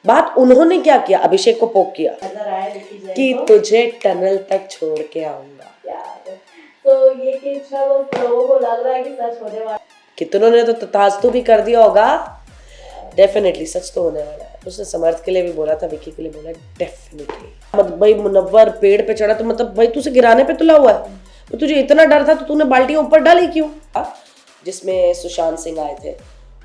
बात उन्होंने क्या किया, अभिषेक को पोक किया नजर आया विक्की जैन कि को। तुझे टनल तक छोड़ के आऊंगा। यार तो ये किस लोगों को लग रहा है कि सच होने वाला, कितनों ने तो तथास्तु भी कर दिया होगा। डेफिनेटली सच तो होने वाला है। उसने समर्थ के लिए भी बोला था, विक्की के लिए बोला, डेफिनेटली। मतलब भाई मुनव्वर पेड़ पे चढ़ा तो मतलब भाई तुझे गिराने पे तुला हुआ है, तो तुझे इतना डर था तो तूने बाल्टियां ऊपर डाली क्यों? जिसमें सुशांत सिंह आए थे,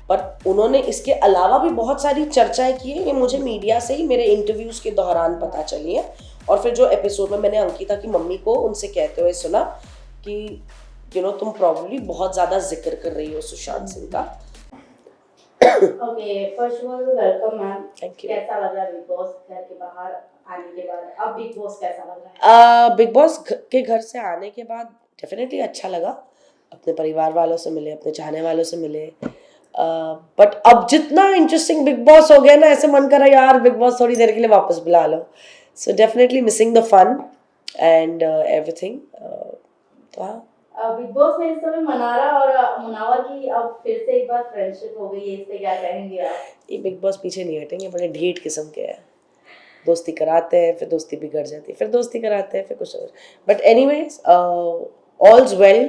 पर उन्होंने इसके अलावा भी बहुत सारी चर्चाएं की है। ये मुझे मीडिया से ही मेरे इंटरव्यूज के दौरान पता चली है, और फिर जो एपिसोड में मैंने अंकिता की मम्मी को उनसे कहते हुए सुना कि तुम प्रॉब्लली बहुत ज्यादा जिक्र कर रही हो सुशांत सिंह का। Okay first of all welcome ma'am. Thank you. कैसा लग रहा है बिग बॉस घर के बाहर आने के बाद? अब बिग बॉस कैसा लग रहा है? बिग बॉस के घर से आने के बाद डेफिनेटली अच्छा लगा। अपने परिवार वालों से मिले, अपने चाहने वालों से मिले, बट अब जितना इंटरेस्टिंग बिग बॉस हो गया ना, ऐसे मन कर रहा है यार बिग बॉस थोड़ी देर के लिए वापस बुला लो। So definitely missing the fun and everything. Bigg Boss में इस समय मनारा और मुनावर की अब फिर से एक बार फ्रेंडशिप हो गई है, इस पे क्या कहेंगे आप? ये बिग बॉस पीछे नहीं हटेंगे, बड़े ढीठ किस्म के हैं। दोस्ती कराते हैं, फिर दोस्ती बिगड़ जाती है, फिर दोस्ती कराते हैं, फिर कुछ और। But anyways all's well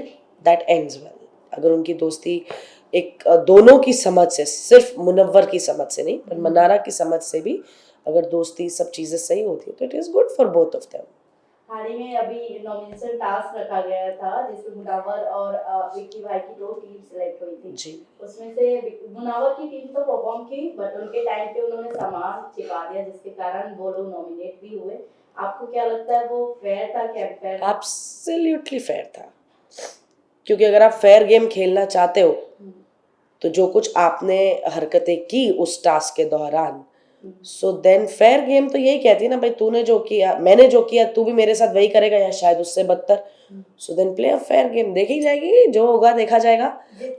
that ends well. अगर उनकी दोस्ती एक दोनों की समझ से, सिर्फ मुनव्वर की समझ से नहीं पर मनारा की समझ से भी अगर दोस्ती सब चीजें सही होती है तो it is good for both of them. हाल ही में अभी नॉमिनेशन टास्क रखा गया था जिसमें मुनावर और विक्की भाई की 2 टीम सिलेक्ट हुई थी जी। उसमें से मुनावर की टीम तो परफॉर्म की, बट उनके टाइम पे उन्होंने सामान छिपा दिया जिसके कारण वो लोग नॉमिनेट भी हुए। आपको क्या लगता है वो फेयर था कि अनफेयर था? एब्सोल्युटली फेयर था, क्योंकि अगर आप फेयर गेम खेलना चाहते हो तो जो कुछ आपने हरकतें की उस टास्क के दौरान, सो देन फेयर गेम तो यही कहती है ना भाई, तूने जो किया मैंने जो किया तू भी मेरे साथ वही करेगा या शायद उससे बदतर। So then play a fair game, देखी जाएगी, जो होगा देखा जाएगा। जिस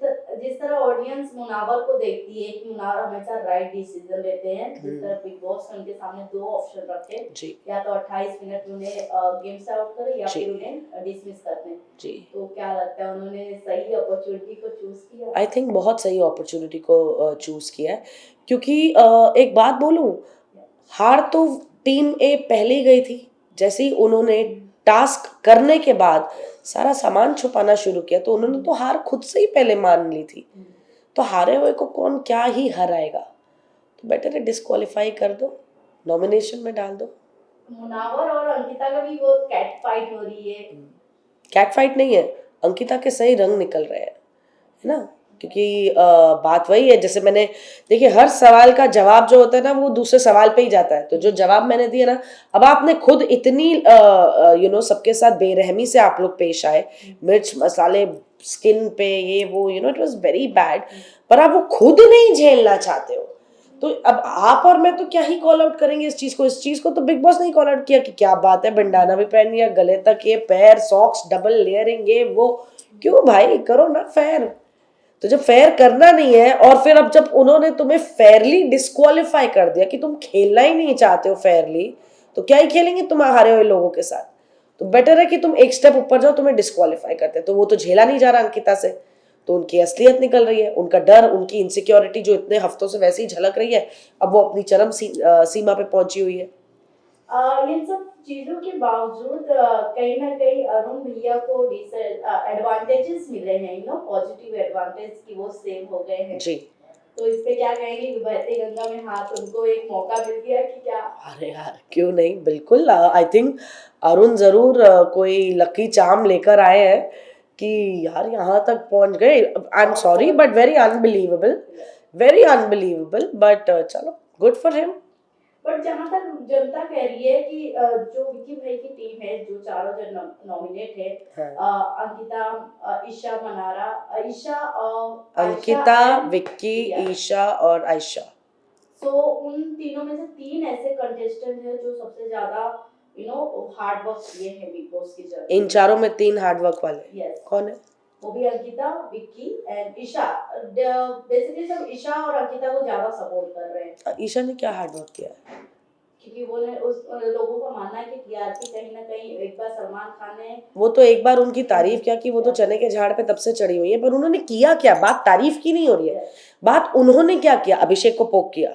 तरह ऑडियंस मुनावर को देखती है कि मुनावर हमेशा राइट डिसीजन लेते हैं, जिस तरह बिग बॉस ने उनके सामने 2 ऑप्शन रखे जी। या तो 28 मिनट में उन्हें गेम से आउट करें या फिर उन्हें डिसमिस कर दें जी। तो क्या लगता है उन्होंने सही अपॉर्चुनिटी को चूज किया? आई थिंक बहुत सही अपॉर्चुनिटी को चूज किया है, क्योंकि एक बात बोलूं, हार तो टीम ए पहले ही गई थी। जैसे ही उन्होंने टास्क करने के बाद सारा सामान छुपाना शुरू किया तो उन्होंने तो हार खुद से ही पहले मान ली थी। तो हारे हुए को कौन क्या ही हराएगा, तो बेटर है डिस्क्वालीफाई कर दो, नॉमिनेशन में डाल दो। मुनावर और अंकिता का भी वो कैट फाइट हो रही है। कैट फाइट नहीं है, अंकिता के सही रंग निकल रहे हैं, है ना? क्योंकि बात वही है, जैसे मैंने देखिए हर सवाल का जवाब जो होता है ना वो दूसरे सवाल पे ही जाता है। तो जो जवाब मैंने दिया ना, अब आपने खुद इतनी सबके साथ बेरहमी से आप लोग पेश आए, मिर्च मसाले स्किन पे ये वो इट वाज वेरी बैड, पर आप वो खुद नहीं झेलना चाहते हो तो अब आप और मैं तो क्या ही कॉल आउट करेंगे इस चीज को तो बिग बॉस ने ही कॉल आउट किया कि क्या बात है, बंडाना भी पहन लिया, गले तक ये पैर सॉक्स डबल लेयरिंग ये वो, क्यों भाई करो ना फेयर। तो जब फेयर करना नहीं है और फिर अब जब उन्होंने तुम्हें फेयरली डिस्क्वालीफाई कर दिया कि तुम खेलना ही नहीं चाहते हो फेयरली, तो क्या ही खेलेंगे तुम हारे हुए लोगों के साथ। तो बेटर है कि तुम एक स्टेप ऊपर जाओ, तुम्हें डिस्क्वालीफाई करते। तो वो तो झेला नहीं जा रहा अंकिता से, तो उनकी असलियत निकल रही है, उनका डर, उनकी इनसिक्योरिटी जो इतने हफ्तों से वैसे ही झलक रही है, अब वो अपनी चरम सीमा पे पहुंची हुई है। इन सब चीजों के बावजूद कहीं ना कहीं अरुण भैया को एडवांटेजेस मिले हैं, पॉजिटिव एडवांटेज कि वो सेव हो गए हैं जी। तो इस पे क्या कहेंगे कि बहते गंगा में हाथ उनको एक मौका मिल गया कि क्या? अरे यार क्यों नहीं, बिल्कुल। आई थिंक अरुण जरूर कोई लकी चार्म लेकर आए हैं कि यार यहाँ तक पहुंच गए। I am sorry but very unbelievable, but चलो गुड फॉर हिम। बट जहां तक जनता कह रही है कि जो विक्की भाई की टीम है, जो चारों जन नॉमिनेट है, अंकिता, ईशा, मनारा, ईशा और अंकिता, विक्की, ईशा और आयशा, तो उन तीनों में से 3 ऐसे कंटेस्टेंट हैं जो सबसे ज्यादा हार्ड वर्क किए हैं बिग बॉस की जर्नी। इन चारों में 3 हार्ड वर्क वाले yes. कौन है? वो भी अंकिता, विक्की एंड ईशा। बेसिकली सब ईशा और अंकिता को ज्यादा सपोर्ट कर रहे हैं। ईशा ने क्या हार्ड वर्क किया है? क्योंकि वो ने उस लोगों का मानना है कि टीआरपी कहीं ना कहीं एक बार सलमान खान ने, वो तो एक बार उनकी तारीफ किया कि वो तो चने के झाड़ पे तब से चढ़ी हुई है, पर उन्होंने किया क्या? बात तारीफ की नहीं हो रही है, बात उन्होंने क्या किया। अभिषेक को पोक किया,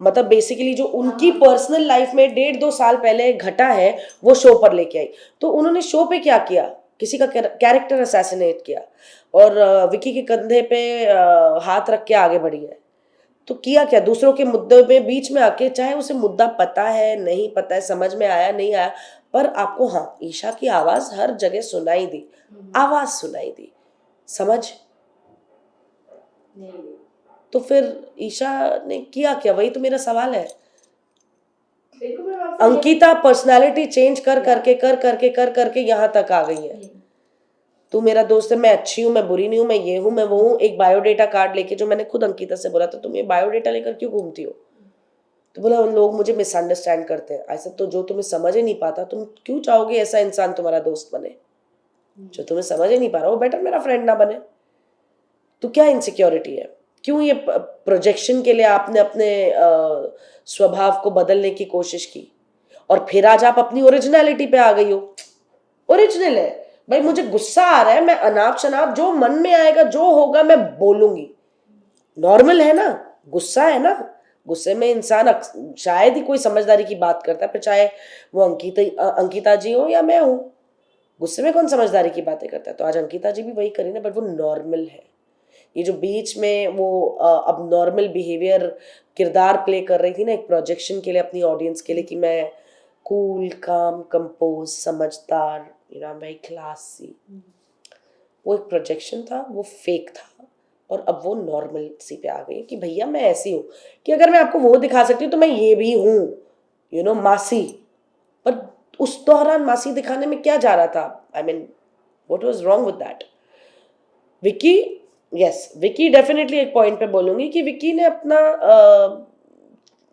मतलब बेसिकली जो उनकी पर्सनल लाइफ में 1.5-2 साल पहले घटा है वो शो पर लेके आई। तो उन्होंने शो पे क्या किया, किसी का कैरेक्टर असैसिनेट किया और विकी के कंधे पे हाथ रख के आगे बढ़ी है। तो किया क्या, दूसरों के मुद्दे में बीच में आके, चाहे उसे मुद्दा पता है नहीं पता है, समझ में आया नहीं आया, पर आपको हाँ ईशा की आवाज हर जगह सुनाई दी, आवाज सुनाई दी, समझ नहीं। तो फिर ईशा ने किया क्या, वही तो मेरा सवाल है। बिल्कुल मैं आपसे अंकिता पर्सनालिटी चेंज कर करके यहाँ तक आ गई है। तू मेरा दोस्त है, मैं अच्छी हूँ, मैं बुरी नहीं हूँ, मैं ये हूँ, मैं वो हूँ, एक बायोडेटा कार्ड लेके, जो मैंने खुद अंकिता से बोला था तुम ये बायोडेटा लेकर क्यों घूमती हो, तो बोला लोग मुझे मिसअंडरस्टैंड करते हैं। ऐसा तो जो तुम्हें समझ ही नहीं पाता तुम क्यों चाहोगे ऐसा इंसान तुम्हारा दोस्त बने, जो तुम्हें समझ ही नहीं पा रहा वो बेटर मेरा फ्रेंड ना बने। तो क्या इनसिक्योरिटी है, क्यों ये प्रोजेक्शन के लिए आपने अपने स्वभाव को बदलने की कोशिश की और फिर आज आप अपनी ओरिजिनलिटी पे आ गई हो। ओरिजिनल है भाई, मुझे गुस्सा आ रहा है, मैं अनाप शनाप जो मन में आएगा जो होगा मैं बोलूंगी, नॉर्मल है ना, गुस्सा है ना, गुस्से में इंसान शायद ही कोई समझदारी की बात करता है, फिर चाहे वो अंकिता जी हो या मैं हूं, गुस्से में कौन समझदारी की बातें करता है। तो आज अंकिता जी भी वही करी ना, बट वो नॉर्मल है। ये जो बीच में वो अब नॉर्मल बिहेवियर किरदार प्ले कर रही थी ना एक प्रोजेक्शन के लिए अपनी ऑडियंस के लिए, कि मैं कूल काम कंपोज समझदार, यू नो वेरी क्लासी, वो एक प्रोजेक्शन था, वो फेक था। और अब वो नॉर्मल सी पे आ गई कि भैया मैं ऐसी हूँ कि अगर मैं आपको वो दिखा सकती हूँ तो मैं ये भी हूँ, यू नो मासी। पर उस दौरान मासी दिखाने में क्या जा रहा था, I mean what was wrong with that. Vicky, yes Vicky definitely एक पॉइंट पे बोलूंगी कि विकी ने अपना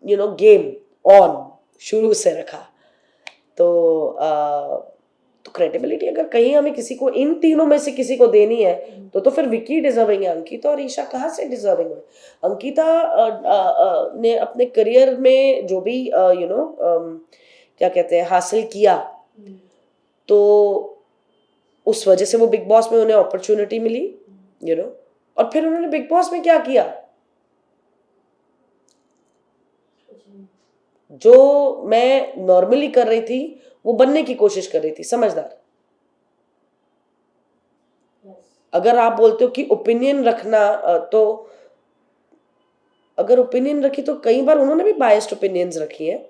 यू नो गेम ऑन शुरू से रखा। तो क्रेडिबिलिटी अगर कहीं हमें किसी को इन तीनों में से किसी को देनी है तो फिर विकी डिजर्विंग है। अंकिता और ईशा कहाँ से डिजर्विंग है। अंकिता ने अपने करियर में जो भी यू नो क्या कहते हैं हासिल किया, तो उस वजह से वो बिग बॉस में उन्हें अपॉर्चुनिटी मिली, यू नो, और फिर उन्होंने बिग बॉस में क्या किया, जो मैं नॉर्मली कर रही थी वो बनने की कोशिश कर रही थी, समझदार। अगर आप बोलते हो कि ओपिनियन रखना, तो अगर ओपिनियन रखी तो कई बार उन्होंने भी बायस्ड ओपिनियंस रखी है।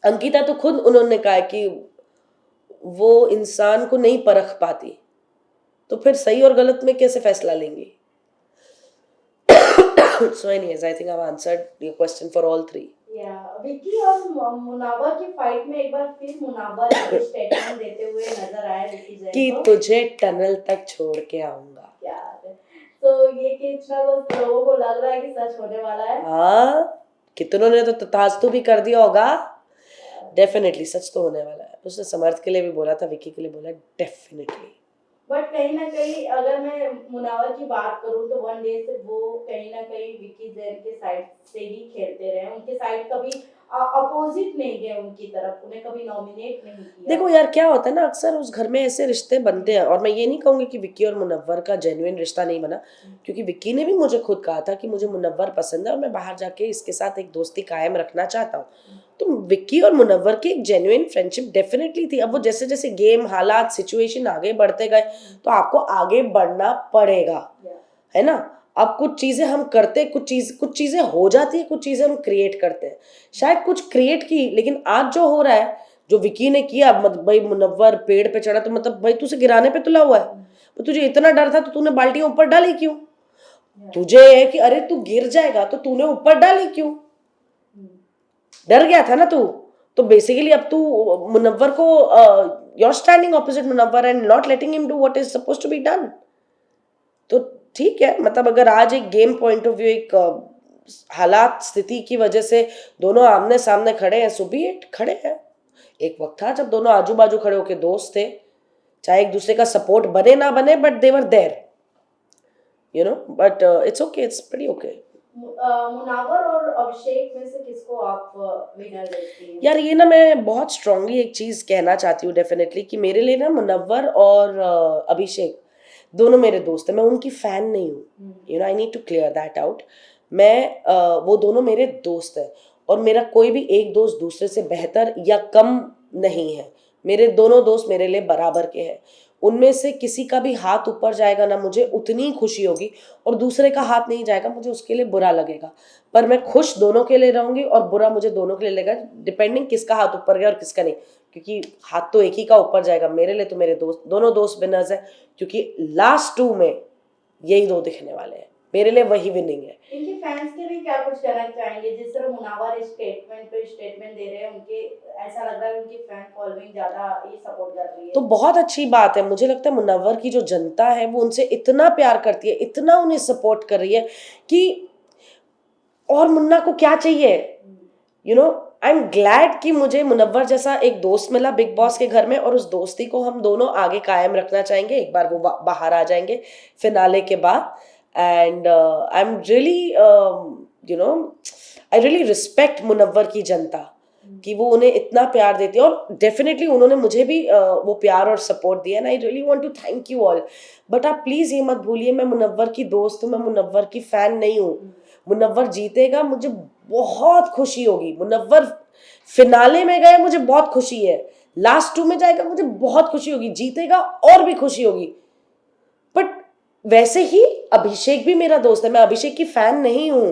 अंकिता तो खुद उन्होंने कहा कि वो इंसान को नहीं परख पाती, तो फिर सही और गलत में कैसे फैसला लेंगी। So anyways, I think I've answered your question for all three. Vicky और मुनावर की फाइट में एक बार फिर मुनावर स्टेटमेंट देते हुए नजर आए विकी जैन कि तुझे टनल तक छोड़ के आऊंगा। यार तो ये कितना लोगों को लग रहा है कि सच होने वाला है। हाँ, कितनों ने तो तथास्तु भी कर दिया होगा। डेफिनेटली सच तो होने वाला है। उसने समर्थ के लिए भी बोला था, विकी के लिए बोला, डेफिनेटली। बट कहीं ना कहीं अगर मैं मुनावर की बात करूं तो वन डे से वो कहीं ना कहीं विकी जैन के साइड से ही खेलते रहे, उनके साइड कभी अपोजिट नहीं गए उनकी तरफ, उन्हें कभी नॉमिनेट नहीं किया। देखो यार क्या होता है ना, अक्सर उस घर में ऐसे रिश्ते बनते हैं, और मैं ये नहीं कहूंगी कि विक्की और मुनव्वर का जेन्युइन रिश्ता नहीं बना, क्योंकि विक्की ने भी मुझे खुद कहा था कि मुझे मुनव्वर पसंद है और मैं बाहर जाके इसके साथ एक दोस्ती कायम रखना चाहता हूँ। तो विक्की और मुनव्वर की एक जेन्युइन फ्रेंडशिप डेफिनेटली थी। अब वो जैसे जैसे गेम हालात सिचुएशन आगे बढ़ते गए तो आपको आगे बढ़ना पड़ेगा, है ना। अब कुछ चीजें हम करते, कुछ चीजें हो जाती है, कुछ चीजें हम क्रिएट करते हैं। शायद कुछ क्रिएट की, लेकिन आज जो हो रहा है, जो विकी ने किया, मतलब भाई मुनव्वर पेड़ पे चढ़ा तो मतलब भाई तुझे गिराने पे तुला हुआ है, तो तुझे इतना डर था तो तूने बाल्टियां ऊपर डाली क्यों। तुझे है कि अरे तू गिर जाएगा तो तूने ऊपर डाली क्यों, डर गया था ना तू। तो बेसिकली अब तू मुनव्वर को you're standing opposite Munawwar and not letting him do what is supposed to be done। तो ठीक है, मतलब अगर आज एक गेम पॉइंट ऑफ व्यू, एक हालात स्थिति की वजह से दोनों आमने सामने खड़े हैं, सो बी इट, खड़े हैं। एक वक्त था जब दोनों आजू बाजू खड़े होके दोस्त थे, चाहे एक दूसरे का सपोर्ट बने ना बने, but they were there, you know. But it's okay, it's pretty okay. Munawar और अभिषेक में से किसको आप विनर देखती हैं? यार ये ना मैं बहुत स्ट्रांगली एक चीज कहना चाहती हूँ डेफिनेटली, कि मेरे लिए ना मुनव्वर और अभिषेक दोनों मेरे दोस्त हैं, मैं उनकी फैन नहीं हूँ, you know, I need to clear that out. वो दोनों मेरे दोस्त हैं और मेरा कोई भी एक दोस्त दूसरे से बेहतर या कम नहीं है। मेरे दोनों दोस्त मेरे लिए बराबर के हैं। उनमें से किसी का भी हाथ ऊपर जाएगा ना, मुझे उतनी खुशी होगी, और दूसरे का हाथ नहीं जाएगा, मुझे उसके लिए बुरा लगेगा। पर मैं खुश दोनों के लिए रहूंगी और बुरा मुझे दोनों के लिए लगेगा, डिपेंडिंग किसका हाथ ऊपर गया और किसका नहीं। क्योंकि हाथ तो एक ही का ऊपर जाएगा, मेरे लिए तो मेरे दोस्त, दोनों दोस्त विनर्स हैं, क्योंकि लास्ट 2 में यही 2 दिखने वाले हैं, मेरे लिए वही विनिंग है। इनके फैंस के लिए क्या कुछ कहना चाहेंगे? जिस तरह मुनावर स्टेटमेंट पे स्टेटमेंट दे रहे हैं, उनके ऐसा लग रहा है उनकी फैन फॉलोइंग ज्यादा ये सपोर्ट कर रही है। तो बहुत अच्छी बात है। मुझे लगता है मुनव्वर की जो जनता है वो उनसे इतना प्यार करती है, इतना उन्हें सपोर्ट कर रही है कि और मुन्ना को क्या चाहिए। You know, I am glad कि मुझे मुनव्वर जैसा एक दोस्त मिला बिग बॉस के घर में, और उस दोस्ती को हम दोनों आगे कायम रखना चाहेंगे। एक बार वो बाहर आ जाएंगे फिनाले के बाद, and I am really you know I really respect Munawar की जनता कि वो उन्हें इतना प्यार देती है, और डेफिनेटली उन्होंने मुझे भी वो प्यार और सपोर्ट दिया, and I really want to thank you all. But आप प्लीज़ ये मत भूलिए, मैं मुनव्वर की दोस्त हूँ, मैं मुनव्वर की फ़ैन नहीं हूँ। मुनव्वर जीतेगा, मुझे बहुत खुशी होगी। मुनव्वर फिनाले में गए, मुझे बहुत खुशी है। लास्ट 2 में जाएगा, मुझे बहुत खुशी होगी। जीतेगा और भी खुशी होगी। बट वैसे ही अभिषेक भी मेरा दोस्त है, मैं अभिषेक की फैन नहीं हूँ।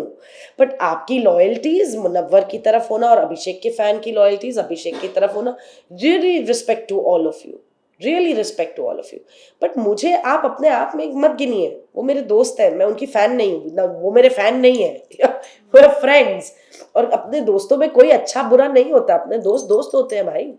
बट आपकी लॉयल्टीज मुनव्वर की तरफ होना और अभिषेक के फैन की लॉयल्टीज अभिषेक की तरफ होना, really respect to all of you, really respect to all of you. But मुझे आप अपने आप में मत गिनिए, वो मेरे दोस्त है, मैं उनकी फैन नहीं हूँ ना, वो मेरे फैन नहीं है। वे फ्रेंड्स, और अपने दोस्तों में कोई अच्छा बुरा नहीं होता, अपने दोस्त दोस्त होते हैं भाई।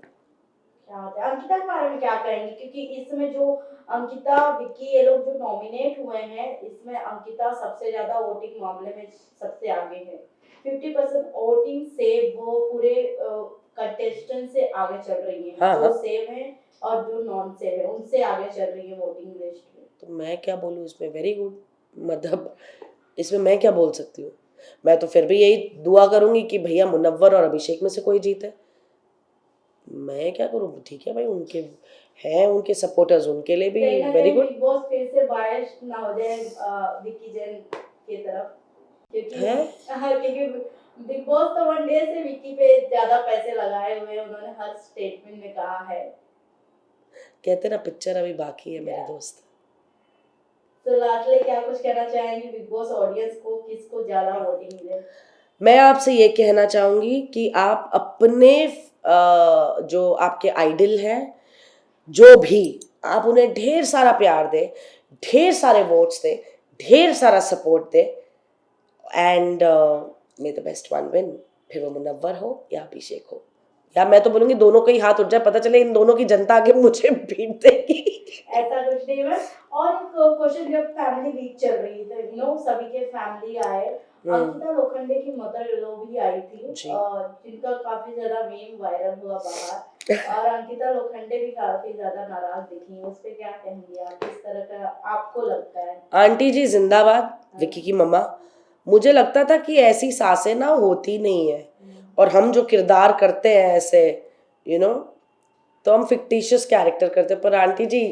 अंकिता के बारे में क्या कहेंगे? क्योंकि इसमें जो अंकिता, विक्की, ये लोग जो नॉमिनेट हुए हैं, इसमें अंकिता सबसे ज्यादा वोटिंग मामले में सबसे आगे है। 50% वोटिंग से वो पूरे कंटेस्टेंट से आगे चल रही है। हाँ, जो हाँ। सेव है और जो नॉन सेव है उनसे आगे चल रही है वोटिंग लिस्ट में। तो मैं क्या बोलूँ इसमें, वेरी गुड। मतलब इसमें मैं क्या बोल सकती हूँ। मैं तो फिर भी यही दुआ करूंगी कि भैया मुनव्वर और अभिषेक में से कोई जीते। मैं क्या करूँ, ठीक है भाई, उनके हैं उनके सपोर्टर्स, उनके लिए भी कहीं ना वेरी कहीं गुड बिग बॉस फिर से बायस ना हो जाए विक्की जैन की तरफ, क्योंकि है। हाँ, क्योंकि बिग बॉस तो 1 डे से विक्की पे ज्यादा पैसे लगाए हुए हैं, उन्होंने हर स्टेटमेंट में कहा है। कहते ना, पिक्चर अभी बाकी है मेरे दोस्त। तो लास्टली क्या कुछ कहना चाहेंगे बिग बॉस ऑडियंस को, किसको ज्यादा वोटिंग मिले? मैं आपसे ये कहना चाहूंगी कि आप अपने जो आपके आइडल हैं, जो भी, आप उन्हें ढेर सारा प्यार दें, ढेर सारे वोट्स दें, ढेर सारा सपोर्ट दें, and may the best one win. फिर वो मुनव्वर हो या अभिषेक हो, या मैं तो बोलूंगी दोनों का ही हाथ उठ जाए, पता चले इन दोनों की जनता आगे मुझे पीट देगी। ऐसा कुछ नहीं है। और एक क्वेश्चन, जब फैमिली वीक चल रही थी, सभी के फैमिली आए, अंकिता लोखंडे की मदर इन लॉ भी आई थी, जी। जिनका काफी ज्यादा मीम वायरल हुआ बाहर, और अंकिता लोखंडे भी काफी ज्यादा नाराज दिखी। उस पे क्या कहेंगे आप? किस तरह का आपको लगता है? आंटी जी जिंदाबाद, विक्की की मम्मा। मुझे लगता था कि ऐसी सासें ना होती नहीं है, और हम जो किरदार करते हैं ऐसे, यू नो, तो हम फिक्टिशियस कैरेक्टर करते हैं। पर आंटी जी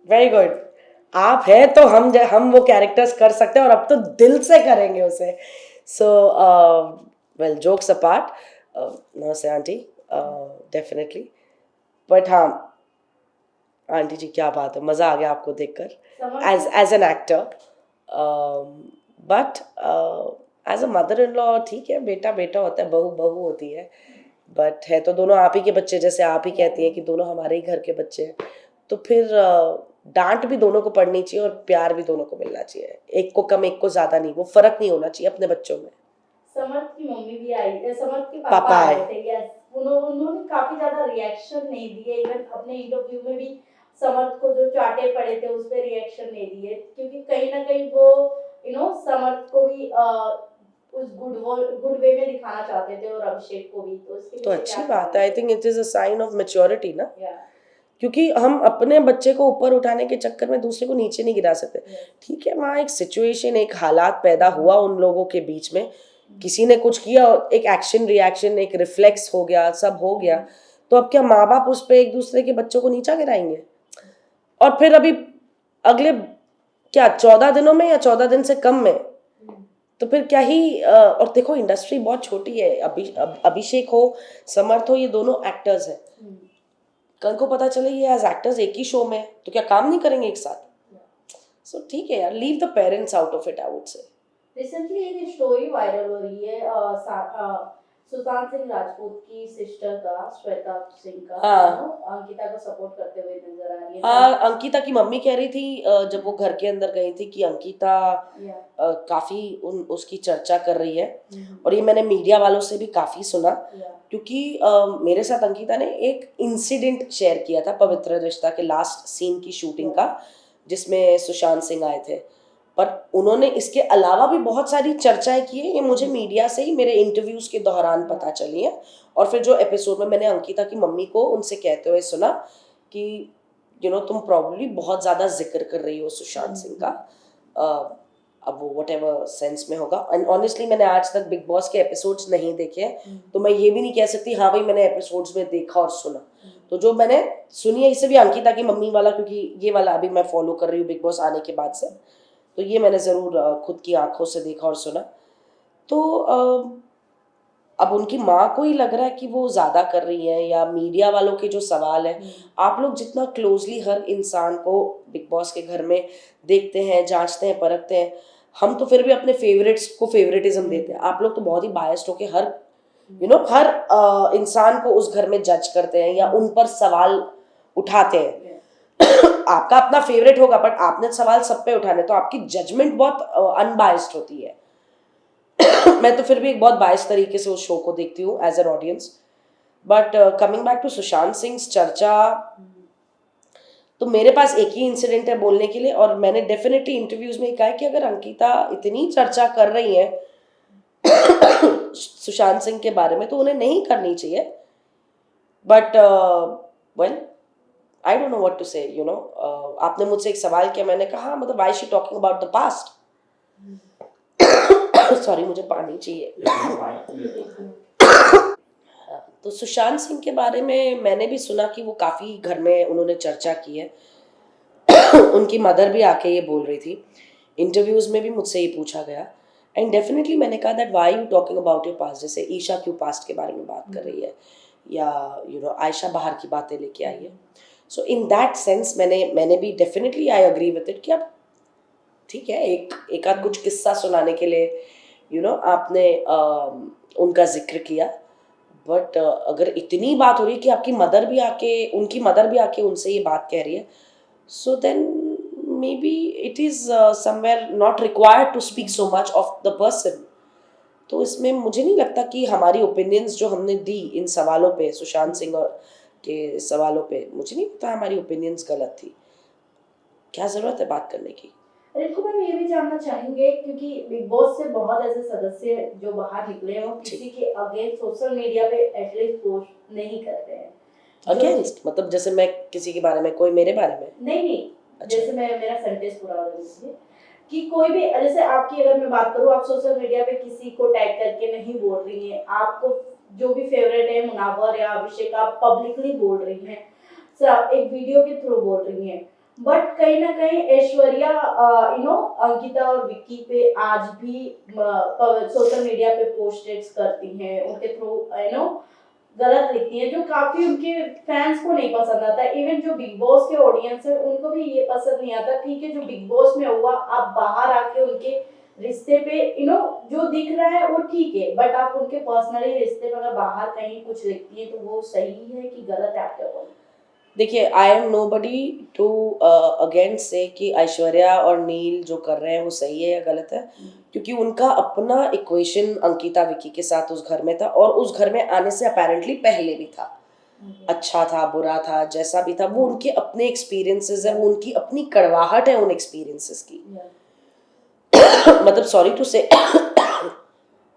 वेरी गुड, आप है तो हम वो कैरेक्टर्स कर सकते हैं, और अब तो दिल से करेंगे उसे। सो वेल, जोक्स अपार्ट, नमस्ते आंटी, डेफिनेटली। बट हाँ आंटी जी, क्या बात है, मज़ा आ गया आपको देखकर as an actor. But as a mother in law ठीक है, बेटा बेटा होता है, बहू बहू होती है। बट है तो दोनों आप ही के बच्चे, जैसे आप ही कहती हैं कि दोनों हमारे ही घर के बच्चे हैं, तो फिर डांट भी दोनों को पड़नी चाहिए और प्यार भी दोनों को मिलना चाहिए। एक को कम एक को ज़्यादा नहीं, वो फ़र्क नहीं होना चाहिए अपने बच्चों में। समर्थ की मम्मी भी आई है, समर्थ के पापा पापा आए आए। थे। यस, उन्होंने काफी ज्यादा रिएक्शन नहीं दिए। इवन अपने इंटरव्यू में भी समर्थ को जो चाटे पड़े थे उस पर रिएक्शन नहीं दिए, क्योंकि कहीं ना कहीं वो समर्थ को भी उस गुड वे में दिखाना चाहते थे, और अभिषेक को भी। तो उसके तो लिए अच्छी क्या बात है, I think it is a sign of maturity ना, या क्योंकि हम अपने बच्चे को ऊपर उठाने के चक्कर में दूसरे को नीचे नहीं गिरा सकते। ठीक है, वहाँ एक सिचुएशन, एक हालात पैदा हुआ उन लोगों के बीच में, किसी ने कुछ किया, एक एक्शन रिएक्शन, एक रिफ्लेक्स हो गया, सब हो गया, तो अब क्या माँ बाप उस पर एक दूसरे के बच्चों को नीचा गिराएंगे? और फिर अभी अगले क्या 14 दिनों में या 14 दिन से कम में तो फिर क्या ही और देखो इंडस्ट्री बहुत छोटी है, अभिषेक हो, समर्थ हो, ये दोनों एक्टर्स हैं। कल को पता चले ये एज एक्टर्स एक ही शो में हैं, तो क्या काम नहीं करेंगे एक साथ? सो ठीक है यार, leave the parents out of it, I would say. Recently एक स्टोरी वायरल हो रही है सुशांत सिंह राजपूत की सिस्टर का, श्वेता सिंह का, हाँ। अंकिता को सपोर्ट करते हुए नजर आ रही है। हाँ, अंकिता की मम्मी कह रही थी जब वो घर के अंदर गई थी कि अंकिता काफी उसकी चर्चा कर रही है, और ये मैंने मीडिया वालों से भी काफी सुना, क्योंकि मेरे साथ अंकिता ने एक इंसिडेंट शेयर किया था पवित्र रिश्ता के लास्ट सीन की शूटिंग का, जिसमें सुशांत सिंह आए थे, पर उन्होंने इसके अलावा भी बहुत सारी चर्चाएं की है। ये मुझे मीडिया से ही मेरे इंटरव्यूज के दौरान पता चली है, और फिर जो एपिसोड में मैंने अंकिता की मम्मी को उनसे कहते हुए सुना कि तुम प्रॉब्लली बहुत ज़्यादा जिक्र कर रही हो सुशांत सिंह का, अब वो वट एवर सेंस में होगा। एंड ऑनेस्टली मैंने आज तक बिग बॉस के एपिसोड्स नहीं देखे हैं, तो मैं ये भी नहीं कह सकती हाँ भाई मैंने एपिसोड्स में देखा और सुना। तो जो मैंने सुनी है, इसे भी अंकिता की मम्मी वाला, क्योंकि ये वाला अभी मैं फॉलो कर रही हूँ बिग बॉस आने के बाद से, तो ये मैंने ज़रूर खुद की आंखों से देखा और सुना। तो अब उनकी माँ को ही लग रहा है कि वो ज़्यादा कर रही है, या मीडिया वालों के जो सवाल है, आप लोग जितना क्लोजली हर इंसान को बिग बॉस के घर में देखते हैं, जांचते हैं, परखते हैं, हम तो फिर भी अपने फेवरेट्स को फेवरेटिज्म देते हैं। आप लोग तो बहुत ही बायस्ड होके हर हर इंसान को उस घर में जज करते हैं या उन पर सवाल उठाते हैं। आपका अपना फेवरेट होगा, बट आपने सवाल सब पे उठाने, तो आपकी जजमेंट बहुत अनबायस्ड होती है। मैं तो फिर भी एक बहुत बायस्ड तरीके से उस शो को देखती हूँ as an audience. But coming back to Sushant Singh चर्चा, तो मेरे पास एक ही इंसिडेंट है बोलने के लिए, और मैंने डेफिनेटली इंटरव्यूज में कहा है कि अगर अंकिता इतनी चर्चा कर रही है सुशांत सिंह के बारे में, तो उन्हें नहीं करनी चाहिए। But well, I don't know what to say, आपने मुझसे एक सवाल किया, मैंने कहा मतलब why she talking about the past. Sorry, मुझे पानी चाहिए। तो सुशांत सिंह के बारे में मैंने भी सुना कि वो काफ़ी घर में उन्होंने चर्चा की है। उनकी मदर भी आके ये बोल रही थी, इंटरव्यूज़ में भी मुझसे ये पूछा गया, एंड डेफिनेटली मैंने कहा that why you talking about your past. जैसे ईशा क्यों पास्ट के बारे में बात कर रही है, या आयशा बाहर की बातें लेके आई है। सो इन दैट सेंस मैंने भी definitely I agree with it कि अब ठीक है, एक आध कुछ किस्सा सुनाने के लिए आपने उनका जिक्र किया, बट अगर इतनी बात हो रही है कि आपकी उनकी मदर भी आके उनसे ये बात कह रही है, so then maybe it is somewhere not required to speak so much of the person. तो इसमें मुझे नहीं लगता कि हमारी ओपिनियंस जो हमने दी इन सवालों पे, सुशांत सिंह के सवालों पे, मुझे नहीं लगता हमारी ओपिनियंस गलत थी। क्या ज़रूरत है बात करने की? रिंकू मैम, ये भी जानना चाहेंगे क्योंकि बिग बॉस से बहुत ऐसे सदस्य जो बाहर निकले हैं, वो किसी के अगेंस्ट सोशल मीडिया पे एटलीस्ट पोस्ट नहीं कर रहे हैं। अगेंस्ट मतलब जैसे मैं किसी के बारे में, कोई मेरे बारे में? नहीं, जैसे मेरा सेंटेंस पूरा हो जाए कि कोई भी, जैसे आपकी अगर मैं बात करूँ, आप सोशल मीडिया पे किसी को टैग करके नहीं बोल रही हैं, आपको जो भी फेवरेट है मुनावर या अभिषेक, आप पब्लिकली बोल रही हैं, एक वीडियो के थ्रू बोल रही हैं, बट कहीं ना कहीं ऐश्वर्या अंकिता और विक्की पे आज भी सोशल मीडिया पे पोस्टेड्स करती हैं, उनके थ्रू गलत लिखती हैं, जो काफी उनके फैंस को नहीं पसंद आता। इवन जो बिग बॉस के ऑडियंस है उनको भी ये पसंद नहीं आता। ठीक है, जो बिग बॉस में हुआ, आप बाहर आके उनके रिश्ते पे जो दिख रहा है वो ठीक है, बट आप उनके पर्सनली रिश्ते पे अगर बाहर कहीं कुछ लिखती है तो वो सही है कि गलत है आपके अकॉर्डिंग? देखिए, I am nobody to against say कि ऐश्वर्या और नील जो कर रहे हैं वो सही है या गलत है, क्योंकि उनका अपना इक्वेशन अंकिता विकी के साथ उस घर में था, और उस घर में आने से अपेरेंटली पहले भी था। अच्छा था, बुरा था, जैसा भी था, वो उनके अपने एक्सपीरियंसेस है, वो उनकी अपनी कड़वाहट है उन एक्सपीरियंसेस की। मतलब सॉरी टू से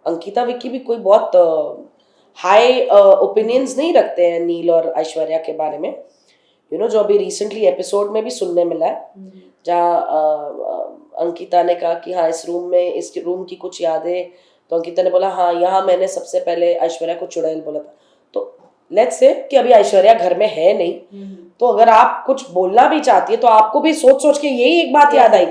अंकिता विक्की भी कोई बहुत हाई ओपिनियंस नहीं रखते हैं नील और ऐश्वर्या के बारे में। जो अभी रिसेंटली एपिसोड में भी सुनने मिला है, जहाँ अंकिता ने कहा कि हाँ इस रूम की कुछ यादें, तो अंकिता ने बोला हाँ यहाँ मैंने सबसे पहले ऐश्वर्या को चुड़ैल बोला था। तो लेट्स से कि अभी ऐश्वर्या घर में है नहीं, तो अगर आप कुछ बोलना भी चाहती है तो आपको भी सोच सोच के यही एक बात याद आई,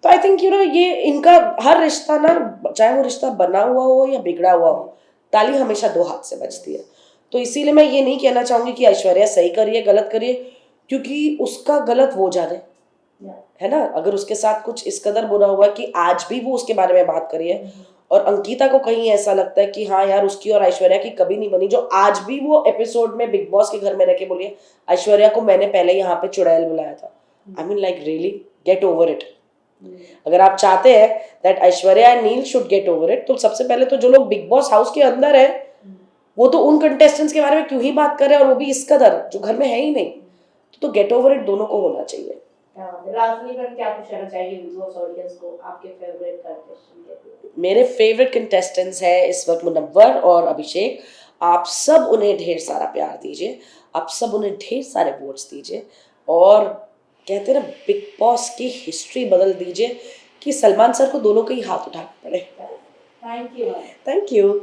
तो आई थिंक ये इनका हर रिश्ता ना, चाहे वो रिश्ता बना हुआ हो या बिगड़ा हुआ हो, ताली हमेशा दो हाथ से बजती है। तो इसीलिए मैं ये नहीं कहना चाहूंगी कि ऐश्वर्या सही करिए गलत करिए, क्योंकि उसका गलत वो जाने, है ना। अगर उसके साथ कुछ इस कदर बुरा हुआ है कि आज भी वो उसके बारे में बात करी है, और अंकिता को कहीं ऐसा लगता है कि हाँ यार उसकी और ऐश्वर्या की कभी नहीं बनी, जो आज भी वो एपिसोड में बिग बॉस के घर में रह के बोलिए ऐश्वर्या को मैंने पहले यहाँ पे चुड़ैल बुलाया था। I mean like really get over it. अगर आप चाहते हैं that Aishwarya and Neel should get over it, तो सबसे पहले तो जो लोग बिग बॉस हाउस के अंदर है वो तो उन कंटेस्टेंट्स के बारे में क्यों ही बात कर रहे हैं, और वो भी इस कदर जो घर में है ही नहीं। तो गेट ओवर इट दोनों को होना चाहिए। लास्टली पर क्या पूछना चाहिए बिग बॉस ऑडियंस को, आपके फेवरेट कंटेस्टेंट के? मेरे फेवरेट कंटेस्टेंट्स हैं इस वक्त मुनव्वर और अभिषेक। आप सब उन्हें ढेर सारा प्यार दीजिए, आप सब उन्हें ढेर सारे वोट्स दीजिए, और कहते हैं ना बिग बॉस की हिस्ट्री बदल दीजिए कि सलमान सर को दोनों के ही हाथ उठाने पड़े। Thank you. Thank you.